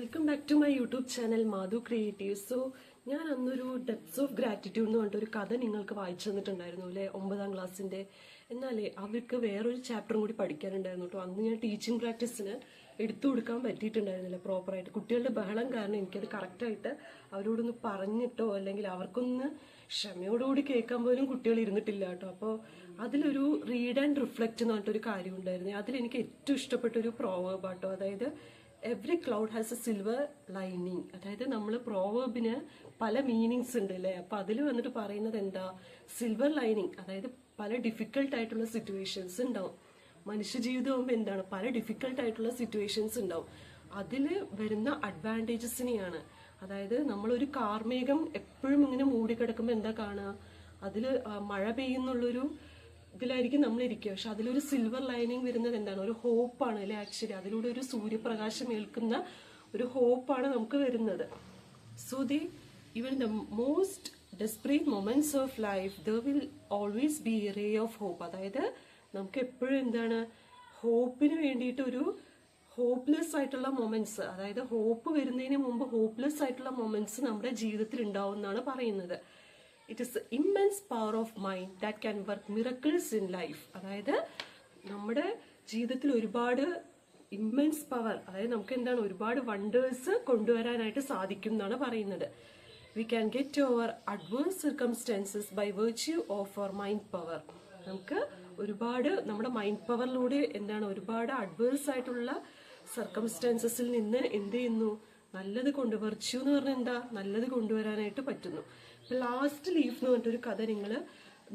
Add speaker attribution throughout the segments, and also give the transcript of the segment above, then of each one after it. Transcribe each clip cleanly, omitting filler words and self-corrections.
Speaker 1: Welcome back to my YouTube channel Madhu creative. So ഞാൻ അന്നൊരു depths of gratitude എന്ന് പറഞ്ഞിട്ടൊരു കഥ നിങ്ങൾക്ക് വായിച്ചു തന്നിട്ടുണ്ടായിരുന്നു അല്ലേ, 9ാം ക്ലാസ്സിന്റെ. എന്നാലേ അവർക്ക് വേറൊരു ചാപ്റ്ററും കൂടി പഠിക്കാനുണ്ടായിരുന്നു കേട്ടോ. അന്ന് ഞാൻ ടീച്ചിങ് പ്രാക്ടീസിന് എടുത്തു കൊടുക്കാൻ പറ്റിയിട്ടുണ്ടായിരുന്നില്ല പ്രോപ്പറായിട്ട്. കുട്ടികളുടെ ബഹളം കാരണം എനിക്കത് കറക്റ്റായിട്ട് അവരോടൊന്ന് പറഞ്ഞിട്ടോ അല്ലെങ്കിൽ അവർക്കൊന്ന് ക്ഷമയോടുകൂടി കേൾക്കാൻ പോലും കുട്ടികൾ ഇരുന്നിട്ടില്ല കേട്ടോ. അപ്പോൾ അതിലൊരു റീഡ് ആൻഡ് റിഫ്ലക്റ്റ് എന്ന് പറഞ്ഞിട്ടൊരു കാര്യം ഉണ്ടായിരുന്നു. അതിലെനിക്ക് ഏറ്റവും ഇഷ്ടപ്പെട്ടൊരു പ്രോവേർബ് ആട്ടോ. അതായത് every cloud has A silver lining. അതായത് നമ്മൾ പ്രോവേർബിന് പല മീനിങ്സ് ഉണ്ട് അല്ലേ. അപ്പൊ അതിൽ വന്നിട്ട് പറയുന്നത് എന്താ, സിൽവർ ലൈനിങ്. അതായത് പല ഡിഫിക്കൽട്ട് ആയിട്ടുള്ള സിറ്റുവേഷൻസ് ഉണ്ടാവും. മനുഷ്യ ജീവിതമാകുമ്പോൾ എന്താണ്, പല ഡിഫിക്കൽട്ട് ആയിട്ടുള്ള സിറ്റുവേഷൻസ് ഉണ്ടാവും. അതിൽ വരുന്ന അഡ്വാൻറ്റേജസിനെയാണ്. അതായത് നമ്മളൊരു കാർമേഘം എപ്പോഴും ഇങ്ങനെ മൂടിക്കിടക്കുമ്പോൾ എന്താ കാണുക, അതിൽ മഴ പെയ്യുന്നുള്ളൊരു ഇതിലായിരിക്കും നമ്മൾ ഇരിക്കുക. പക്ഷെ അതിലൊരു സിൽവർ ലൈനിങ് വരുന്നത് എന്താണ്, ഒരു ഹോപ്പാണ് അല്ലെ. ആക്ച്വലി അതിലൂടെ ഒരു സൂര്യപ്രകാശം ഏൽക്കുന്ന ഒരു ഹോപ്പാണ് നമുക്ക് വരുന്നത്. So even the most desperate moments of life there will always be a ray of hope. അതായത് നമുക്ക് എപ്പോഴും എന്താണ്, ഹോപ്പിന് വേണ്ടിയിട്ട് ഒരു ഹോപ്പ്ലെസ് ആയിട്ടുള്ള മൊമെന്റ്സ്, അതായത് ഹോപ്പ് വരുന്നതിന് മുമ്പ് ഹോപ്പ്ലെസ് ആയിട്ടുള്ള മൊമെന്റ്സ് നമ്മുടെ ജീവിതത്തിൽ ഉണ്ടാവും എന്നാണ് പറയുന്നത്. It is immense power of mind that can work miracles in life. അതായത് നമ്മുടെ ജീവിതത്തിൽ ഒരുപാട് ഇമ്മൻസ് പവർ, അതായത് നമുക്ക് എന്താണ്, ഒരുപാട് വണ്ടേഴ്സ് കൊണ്ടുവരാനായിട്ട് സാധിക്കും എന്നാണ് പറയുന്നത്. We can get over adverse circumstances by virtue of our mind power. നമുക്ക് ഒരുപാട് നമ്മുടെ മൈൻഡ് പവറിലൂടെ എന്താണ്, ഒരുപാട് അഡ്വേഴ്സ് ആയിട്ടുള്ള സർക്കംസ്റ്റൻസസിൽ നിന്ന് എന്ത് ചെയ്യുന്നു, നല്ലത് വെർച്യൂ എന്ന് പറഞ്ഞാൽ എന്താ, നല്ലത് കൊണ്ടുവരാനായിട്ട് പറ്റുന്നു. ലാസ്റ്റ് ലീഫ് എന്ന് പറഞ്ഞിട്ടൊരു കഥ നിങ്ങൾ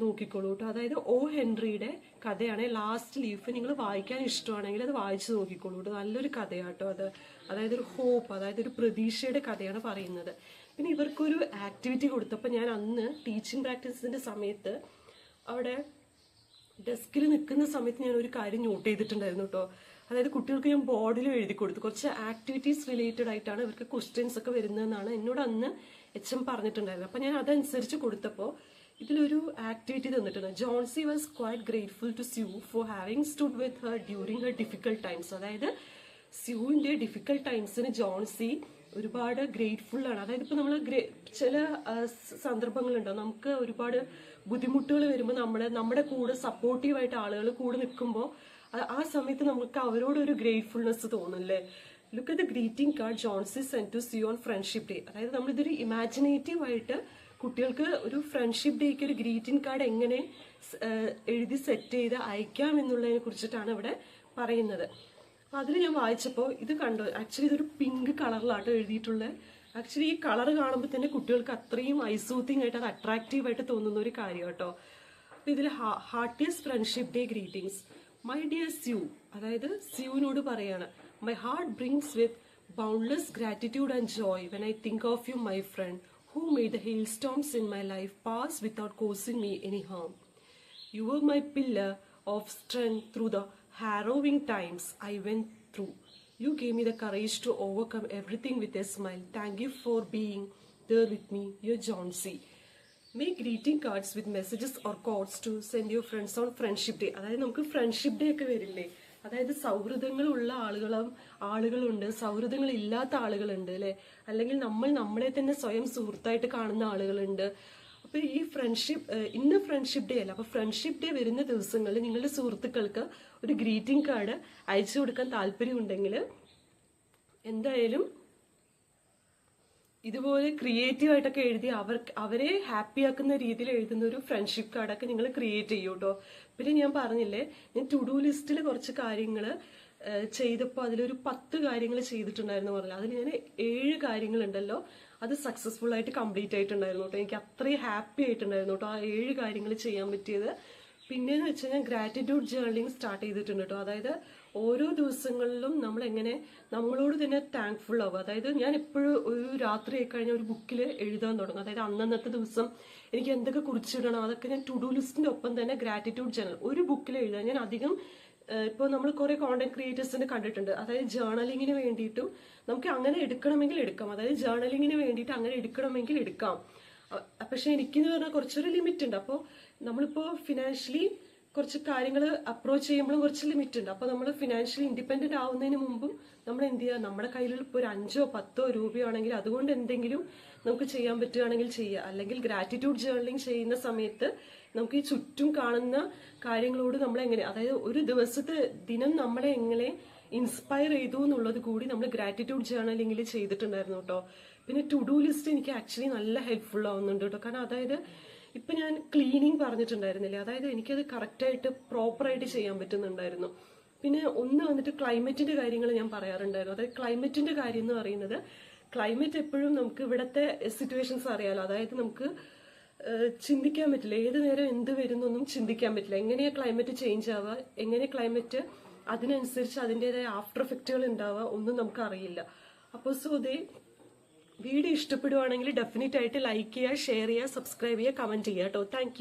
Speaker 1: നോക്കിക്കോളൂ കേട്ടോ. അതായത് ഒ ഹെൻറിയുടെ കഥയാണ് ലാസ്റ്റ് ലീഫ്. നിങ്ങൾ വായിക്കാൻ ഇഷ്ടമാണെങ്കിൽ അത് വായിച്ചു നോക്കിക്കോളൂ കേട്ടോ. നല്ലൊരു കഥയാട്ടോ അത്. അതായത് ഒരു ഹോപ്പ്, അതായത് ഒരു പ്രതീക്ഷയുടെ കഥയാണ് പറയുന്നത്. പിന്നെ ഇവർക്കൊരു ആക്ടിവിറ്റി കൊടുത്തപ്പോൾ ഞാൻ അന്ന് ടീച്ചിങ് പ്രാക്ടീസിന്റെ സമയത്ത് അവിടെ ഡെസ്കിൽ നിൽക്കുന്ന സമയത്ത് ഞാൻ ഒരു കാര്യം നോട്ട് ചെയ്തിട്ടുണ്ടായിരുന്നു കേട്ടോ. അതായത് കുട്ടികൾക്ക് ഞാൻ ബോർഡിൽ എഴുതി കൊടുത്തു. കുറച്ച് ആക്ടിവിറ്റീസ് റിലേറ്റഡ് ആയിട്ടാണ് ഇവർക്ക് ക്വസ്റ്റ്യൻസ് ഒക്കെ വരുന്നതെന്നാണ് എന്നോട് അന്ന് HM പറഞ്ഞിട്ടുണ്ടായിരുന്നത്. അപ്പൊ ഞാൻ അതനുസരിച്ച് കൊടുത്തപ്പോൾ ഇതിലൊരു ആക്ടിവിറ്റി തന്നിട്ടുണ്ട്. Johnsy was quite grateful to Sue for having stood with her during her difficult times. അതായത് സ്യൂവിന്റെ ഡിഫിക്കൽട്ട് ടൈംസിന് ജോൺസി ഒരുപാട് ഗ്രേറ്റ്ഫുൾ ആണ്. അതായത് ഇപ്പൊ നമ്മൾ ചില സന്ദർഭങ്ങളുണ്ടാവും, നമുക്ക് ഒരുപാട് ബുദ്ധിമുട്ടുകൾ വരുമ്പോൾ നമ്മുടെ കൂടെ സപ്പോർട്ടീവായിട്ട് ആളുകൾ കൂടെ നിൽക്കുമ്പോൾ ആ സമയത്ത് നമുക്ക് അവരോട് ഒരു ഗ്രേറ്റ്ഫുൾനെസ് തോന്നുന്നില്ലേ. Look at the greeting card Johnsy sent to Sue on friendship day. അതായത് നമ്മളിതൊരു ഇമാജിനേറ്റീവ് ആയിട്ട് കുട്ടികൾക്ക് ഒരു ഫ്രണ്ട്ഷിപ്പ് ഡേക്ക് ഒരു ഗ്രീറ്റിംഗ് കാർഡ് എങ്ങനെ എഴുതി സെറ്റ് ചെയ്ത് അയക്കാം എന്നുള്ളതിനെ കുറിച്ചിട്ടാണ് ഇവിടെ പറയുന്നത്. അതിൽ ഞാൻ വായിച്ചപ്പോൾ ഇത് കണ്ടു. ആക്ച്വലി ഇതൊരു പിങ്ക് കളറിലാട്ടോ എഴുതിയിട്ടുള്ളത്. ആക്ച്വലി ഈ കളർ കാണുമ്പോൾ തന്നെ കുട്ടികൾക്ക് അത്രയും ഐസൂത്തിങ് ആയിട്ട് അത് അട്രാക്റ്റീവ് ആയിട്ട് തോന്നുന്ന ഒരു കാര്യം കേട്ടോ. അപ്പൊ ഇതിൽ heartiest friendship day greetings my dear Sue. അതായത് സ്യൂവിനോട് പറയാണ്, my heart brings with boundless gratitude and joy when I think of you my friend who made the hailstorms in my life pass without causing me any harm. You were my pillar of strength through the harrowing times I went through. You gave me the courage to overcome everything with a smile. Thank you for being there with me, your John C. Make greeting cards with messages or quotes to send your friends on friendship day. അതായത് നമുക്ക് friendship day ഒക്കെ വരില്ലേ, അതായത് സൗഹൃദങ്ങളുള്ള ആളുകളുണ്ട്, സൗഹൃദങ്ങൾ ഇല്ലാത്ത ആളുകളുണ്ട് അല്ലെ. അല്ലെങ്കിൽ നമ്മളെ തന്നെ സ്വയം സുഹൃത്തായിട്ട് കാണുന്ന ആളുകളുണ്ട്. അപ്പൊ ഈ ഇന്ന് ഫ്രണ്ട്ഷിപ്പ് ഡേ അല്ല, അപ്പൊ ഫ്രണ്ട്ഷിപ്പ് ഡേ വരുന്ന ദിവസങ്ങളിൽ നിങ്ങളുടെ സുഹൃത്തുക്കൾക്ക് ഒരു ഗ്രീറ്റിംഗ് കാർഡ് അയച്ചു കൊടുക്കാൻ താല്പര്യമുണ്ടെങ്കിൽ എന്തായാലും ഇതുപോലെ ക്രിയേറ്റീവ് ആയിട്ടൊക്കെ എഴുതി അവരെ ഹാപ്പി ആക്കുന്ന രീതിയിൽ എഴുതുന്ന ഒരു ഫ്രണ്ട്ഷിപ്പ് കാർഡൊക്കെ നിങ്ങൾ ക്രിയേറ്റ് ചെയ്യൂ കേട്ടോ. പിന്നെ ഞാൻ പറഞ്ഞില്ലേ, ഞാൻ ടു ഡു ലിസ്റ്റിൽ കുറച്ച് കാര്യങ്ങൾ ചെയ്തപ്പോൾ അതിലൊരു 10 കാര്യങ്ങൾ ചെയ്തിട്ടുണ്ടായിരുന്നു പറഞ്ഞില്ല. അതിൽ ഞാൻ 7 കാര്യങ്ങളുണ്ടല്ലോ അത് സക്സസ്ഫുൾ ആയിട്ട് കംപ്ലീറ്റ് ആയിട്ടുണ്ടായിരുന്നു കേട്ടോ. എനിക്ക് അത്രയും ഹാപ്പി ആയിട്ടുണ്ടായിരുന്നു കേട്ടോ ആ 7 കാര്യങ്ങൾ ചെയ്യാൻ പറ്റിയത്. പിന്നെന്ന് വെച്ചാൽ ഞാൻ ഗ്രാറ്റിറ്റ്യൂഡ് ജേർണലിംഗ് സ്റ്റാർട്ട് ചെയ്തിട്ടുണ്ട് കേട്ടോ. അതായത് ഓരോ ദിവസങ്ങളിലും നമ്മൾ എങ്ങനെ നമ്മളോട് തന്നെ താങ്ക്ഫുൾ ആവുക. അതായത് ഞാൻ എപ്പോഴും ഒരു രാത്രി ആയിക്കഴിഞ്ഞാൽ ഒരു ബുക്കിൽ എഴുതാൻ തുടങ്ങും. അതായത് അന്നത്തെ ദിവസം എനിക്ക് എന്തൊക്കെ കുറിച്ചിടണം അതൊക്കെ ഞാൻ ടു ഡു ലിസ്റ്റിന്റെ ഒപ്പം തന്നെ ഗ്രാറ്റിറ്റ്യൂഡ് ജേർണൽ ഒരു ബുക്കിൽ എഴുതാൻ ഞാൻ അധികം ഇപ്പോൾ നമ്മൾ കുറെ കോണ്ടന്റ് ക്രിയേറ്റേഴ്സിനെ കണ്ടിട്ടുണ്ട്. അതായത് ജേർണലിങ്ങിന് വേണ്ടിയിട്ടും നമുക്ക് അങ്ങനെ എടുക്കണമെങ്കിൽ എടുക്കാം. അതായത് ജേർണലിങ്ങിന് വേണ്ടിയിട്ട് അങ്ങനെ എടുക്കണമെങ്കിൽ എടുക്കാം. പക്ഷെ എനിക്കെന്ന് പറഞ്ഞാൽ കുറച്ചൊരു ലിമിറ്റ് ഉണ്ട്. അപ്പോൾ നമ്മളിപ്പോ ഫിനാൻഷ്യലി കുറച്ച് കാര്യങ്ങൾ അപ്രോച്ച് ചെയ്യുമ്പോഴും കുറച്ച് ലിമിറ്റ് ഉണ്ട്. അപ്പൊ നമ്മൾ ഫിനാൻഷ്യലി ഇൻഡിപെൻഡന്റ് ആവുന്നതിന് മുമ്പും നമ്മൾ എന്ത് ചെയ്യുക, നമ്മുടെ കയ്യിൽ ഇപ്പോൾ ഒരു 5-10 രൂപയാണെങ്കിൽ അതുകൊണ്ട് എന്തെങ്കിലും നമുക്ക് ചെയ്യാൻ പറ്റുകയാണെങ്കിൽ ചെയ്യുക. അല്ലെങ്കിൽ ഗ്രാറ്റിറ്റ്യൂഡ് ജേർണലിംഗ് ചെയ്യുന്ന സമയത്ത് നമുക്ക് ഈ ചുറ്റും കാണുന്ന കാര്യങ്ങളോട് നമ്മൾ എങ്ങനെ, അതായത് ഒരു ദിവസത്തെ ദിനം നമ്മളെ എങ്ങനെ ഇൻസ്പയർ ചെയ്തു എന്നുള്ളത് കൂടി നമ്മൾ ഗ്രാറ്റിറ്റ്യൂഡ് ജേർണലിംഗിൽ ചെയ്തിട്ടുണ്ടായിരുന്നു കേട്ടോ. പിന്നെ ടു ഡു ലിസ്റ്റ് എനിക്ക് ആക്ച്വലി നല്ല ഹെൽപ്ഫുൾ ആവുന്നുണ്ട് കേട്ടോ. കാരണം അതായത് ഇപ്പൊ ഞാൻ ക്ലീനിങ് പറഞ്ഞിട്ടുണ്ടായിരുന്നില്ലേ, അതായത് എനിക്കത് കറക്റ്റായിട്ട് പ്രോപ്പറായിട്ട് ചെയ്യാൻ പറ്റുന്നുണ്ടായിരുന്നു. പിന്നെ ഒന്ന് വന്നിട്ട് ക്ലൈമറ്റിന്റെ കാര്യങ്ങൾ ഞാൻ പറയാറുണ്ടായിരുന്നു. അതായത് ക്ലൈമറ്റിന്റെ കാര്യം എന്ന് പറയുന്നത്, ക്ലൈമറ്റ് എപ്പോഴും നമുക്ക് ഇവിടുത്തെ സിറ്റുവേഷൻസ് അറിയാലോ. അതായത് നമുക്ക് ചിന്തിക്കാൻ പറ്റില്ല, ഏത് നേരം എന്ത് വരുന്നൊന്നും ചിന്തിക്കാൻ പറ്റില്ല. എങ്ങനെയാ ക്ലൈമറ്റ് ചേഞ്ച് ആവുക, എങ്ങനെ ക്ലൈമറ്റ് അതിനനുസരിച്ച് അതിൻ്റെതായ ആഫ്റ്റർ എഫക്റ്റുകൾ ഉണ്ടാവുക ഒന്നും നമുക്ക് അറിയില്ല. അപ്പോൾ വീഡിയോ ഇഷ്ടപ്പെടുവാണെങ്കിൽ ഡെഫിനറ്റ് ആയിട്ട് ലൈക്ക് ചെയ്യുക, ഷെയർ ചെയ്യുക, സബ്സ്ക്രൈബ് ചെയ്യുക, കമന്റ് ചെയ്യുക കേട്ടോ. താങ്ക്